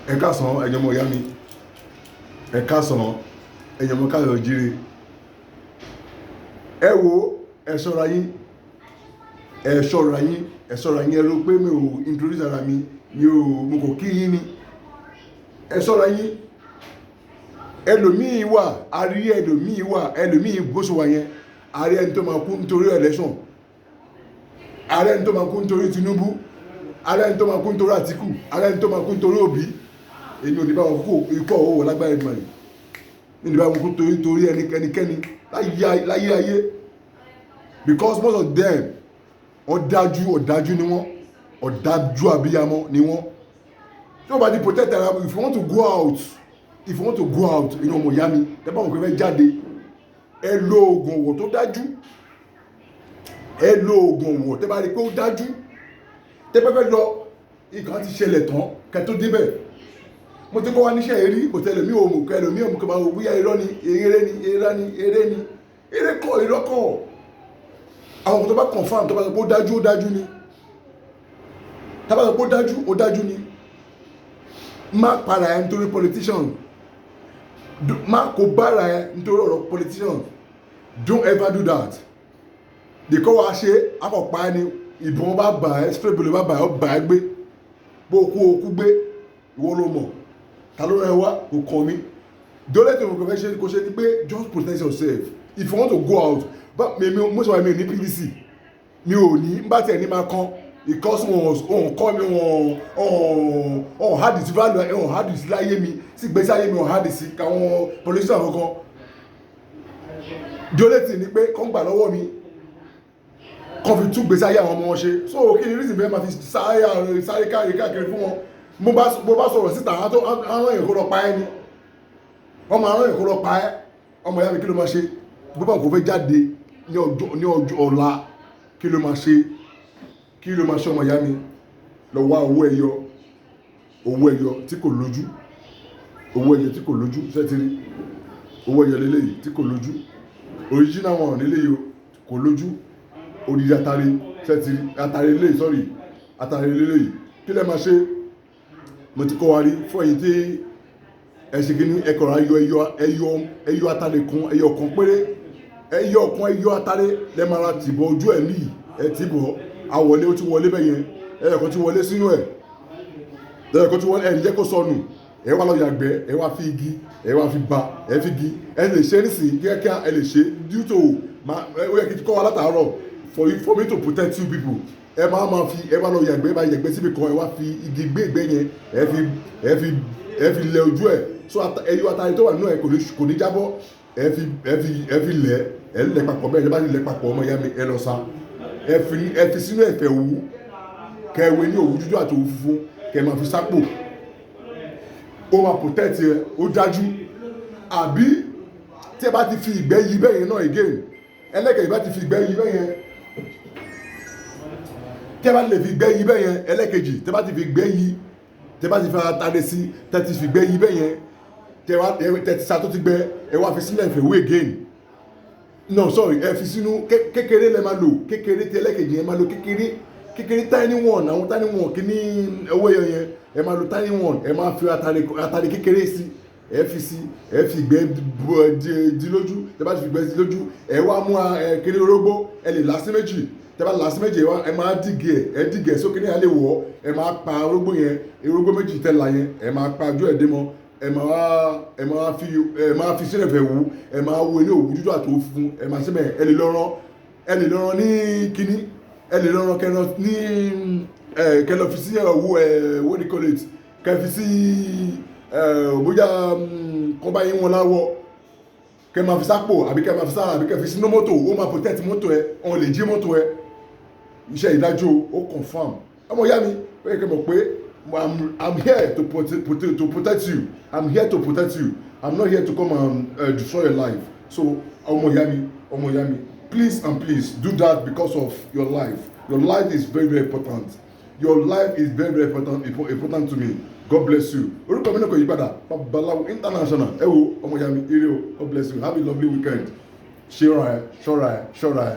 ẹ káàsán ẹ̀yin ọmọ ìyá mi, ẹ káàsán ẹ̀yin ọmọ káyọ̀ jíire. Ẹ wo ẹ ṣọ́ra yín, ẹ ṣọ́ra yín, ẹ ṣọ́ra yín. Ẹ rò pé mi ò introduce ara mi, mo kò kí yín ni. Ẹ ṣọ́ra yín. Ẹlòmíì wà, a rí ẹlòmíì wà, ẹlòmíì bó ṣe wà yẹn, a rí ẹni tó máa kú nítorí election, a rí ẹni tó máa kú nítorí Tinubu, a rí ẹni tó máa kú nítorí Àtíkù, a rí ẹni tó máa kú nítorí Òbí. Èmi ò ní bá wọn kú ikú ọ̀wọ́ lágbára ìgbà rẹ̀. Mi ò ní bá wọn kú torí ẹnikẹ́ni láyé ayé, because most of them ọ̀dájú ni wọ́n, ọ̀dájú àbíyamọ ni wọ́n. Tí wọ́n bá di protect ara, if you want to go out, inú ọmọ ìyá mi, tẹ́ bá wọn kò fẹ́ jáde, ẹ lo oògùn ọ̀wọ̀ tó dájú, ẹ lo oògùn ọ̀wọ̀ tẹ́ bá rí pé ó dájú. Tẹ́ bá fẹ́ lọ, nǹkan ti ṣẹlẹ̀ tán kẹ́ tó débẹ̀. Mo ti kọ́ wa níṣẹ́ eré, kò tẹ́lẹ̀ mí ò mú kẹ́ lómi ò mú kẹ́ máa wo bóyá irọ́ ni, eré kọ́, irọ́ kọ́. Àwọn tó bá confirm, tó bá sọ pé ó dájú ni. Tó bá sọ pé ó dájú ni. Má para ẹ nítorí politician. Má kó bára ẹ nítorí ọ̀rọ̀ politician. Don't ever do that. Dèkọ́ wa ṣe akọ̀pá ẹni, ìbọn bá bà ẹ́, spray bullet bá bà ẹ́, ó bà ẹ́ gbé. Bó okú gbé, ìwọ ló mọ̀. Ta ló rẹ wá kò kàn mí. Dole tí mo kò fẹ́ ṣe kò ṣe ni pé just protect yourself. If you want to go out, but most of my men ní PVC, mi ò ní bá tiẹ̀ ní máa kan, because wọn kọ́ mi, wọn hard sí value, wọn hard sí láyé mi, sí gbèsè ayé mi, wọn hard sí káwọn politician kankan. Dole tí ni pé kọ́ ń gbà lọ́wọ́ mi, kọ́ fi tún gbèsè ayé àwọn ọmọ wọn ṣe. So kí ni reason bẹ́ẹ̀ máa fi sáré káàkiri fún wọn. Mo bá sọ̀rọ̀ síta, àwọn èèyàn kó lọ pa ẹ́ ni. Ọmọ àwọn èèyàn kó lọ pa ẹ́. Ọmọ ìyá mi kí ló máa ṣe? Bó bá kò fẹ́ jáde ní ọjọ́ ọ̀la, kí ló máa ṣe? Kí ló máa ṣe ọmọ ìyá mi? Lọ wá owó ẹyọ tí kò lójú. Owó ẹyọ tí kò lójú, ṣẹ́tìrí. Owó ẹyọ lélẹ́yìí tí kò lójú. Original one lélẹ́yìí kò lójú. Odidi atare, ṣẹ́tìrí. Atare lélẹ́yìí, sorry. Atare lélẹ́yìí. Kí lẹ máa ṣe? Mo ti kọ́ wa rí fún ẹ̀yin tí ẹ ṣe kí ní ẹkọ̀rọ̀ ẹyọ atare kan, ẹyọ kan péré, ẹyọ atare lẹ́ máa ra tìbọ̀ ojú ẹ̀mí ẹ tìbọ̀ àwọlé ó ti wọlé bẹ́yẹn, ẹyọ kan ti wọlé sínú ẹ̀, ẹyọ kan ti wọlé ẹ̀ ń jẹ́ kó sọnù, ẹ wá lọ yàgbẹ́, ẹ wá fi igi, ẹ wá fi ba, ẹ fi igi, ẹ lè ṣe nísìnyí kíákíá, ẹ lè ṣe due to ó yẹ kí n kọ́ wa látàárọ̀ for me to protect you people. Ẹ máa fi ẹ wá lọ yàgbẹ́ síbi kan, ẹ wá fi igi gbé ìgbẹ́ yẹn, ẹ fi lẹ ojú ẹ̀, so ẹyọ atare tó wà nínú ẹ kò ní jábọ́, ẹ fi lẹ̀ papọ̀ bẹ́ẹ̀, ẹ bá ti lẹ̀ papọ̀ ọmọ ìyá mi, ẹ lọ sa, ẹ fi sínú ẹ̀fẹ̀ òwú, kẹwé ní òwú dúdú àti òwú funfun, kẹ máa fi sápò, ó máa protect ẹ, ó dájú. Àbí tí ẹ bá ti fi ìgbẹ́ yí bẹ́ẹ̀ yẹn náà again, ẹlẹ́kẹ̀ẹ́ bá ti fi ìgbẹ́ yí bẹ́ẹ̀ yẹn, tẹ́ bá lè fi gbẹ́ yí bẹ́ẹ̀ yẹn, ẹlẹ́kejì tẹ́ bá ti fi gbẹ́ yí, tẹ́ bá ti fi atare sí, tẹ́ ti fi gbẹ́ yí bẹ́ẹ̀ yẹn, tẹ́ ti sa tó ti gbẹ, ẹ wá fi sílẹ̀ ìfẹ́ wé again. No sorry, ẹ fi sínú kékeré lẹ́ máa lò, kékeré tí ẹlẹ́kejì yẹn máa lò, kékeré tiny one, àwọn tiny one kí ní owó yẹn ẹ máa lò tiny one, ẹ máa fi atare kékeré sí, ẹ fi gbẹ́ di lójú, tẹ́ bá ti fi gbẹ́ di lójú, ẹ wá mú kéré orógbó, ẹ lè là sí méjì. Tẹ́ bá lásì méjì ẹ máa dìgẹ̀ sókè ní alẹ́ wọ̀, ẹ máa pa orógbó yẹn, orógbó méjì tẹ́ la yẹn, ẹ máa pa ojú ẹ̀dẹ́ mọ́, ẹ máa fi sílẹ̀ fẹ̀ wú, ẹ máa wo ní òwú dúdú àti òwú funfun, ẹ máa síbẹ̀, ẹ lè lọ́rán ní kíní, ẹ lè lọ́rán kẹlọ fi sí what do you call it, kẹ fi sí bóyá kọ́ bá yín wọn láwọ̀, kẹ máa fi sápò, àbí kẹ máa fi sáà, àbí kẹ fi sínú mọ́tò, ó máa protect mọ́tò ẹ, ọ̀n lè jí mọ́tò ẹ. Iṣẹ́ ìdájọ́ ó confirm. Ọmọ ìyá mi, ó yẹ kẹ́ mọ̀ pé I'm here to protect you. I'm here to protect you. I'm not here to come and destroy your life. So ọmọ ìyá mi, please and please do that because of your life. Your life is very, very important. Your life is very, very important to me. God bless you. Orúkọ mi náà kò yí padà, Babalawo International. Ẹ wo ọmọ ìyá mi, ire o, God bless you. Have a lovely weekend. Ṣọ́ra ẹ.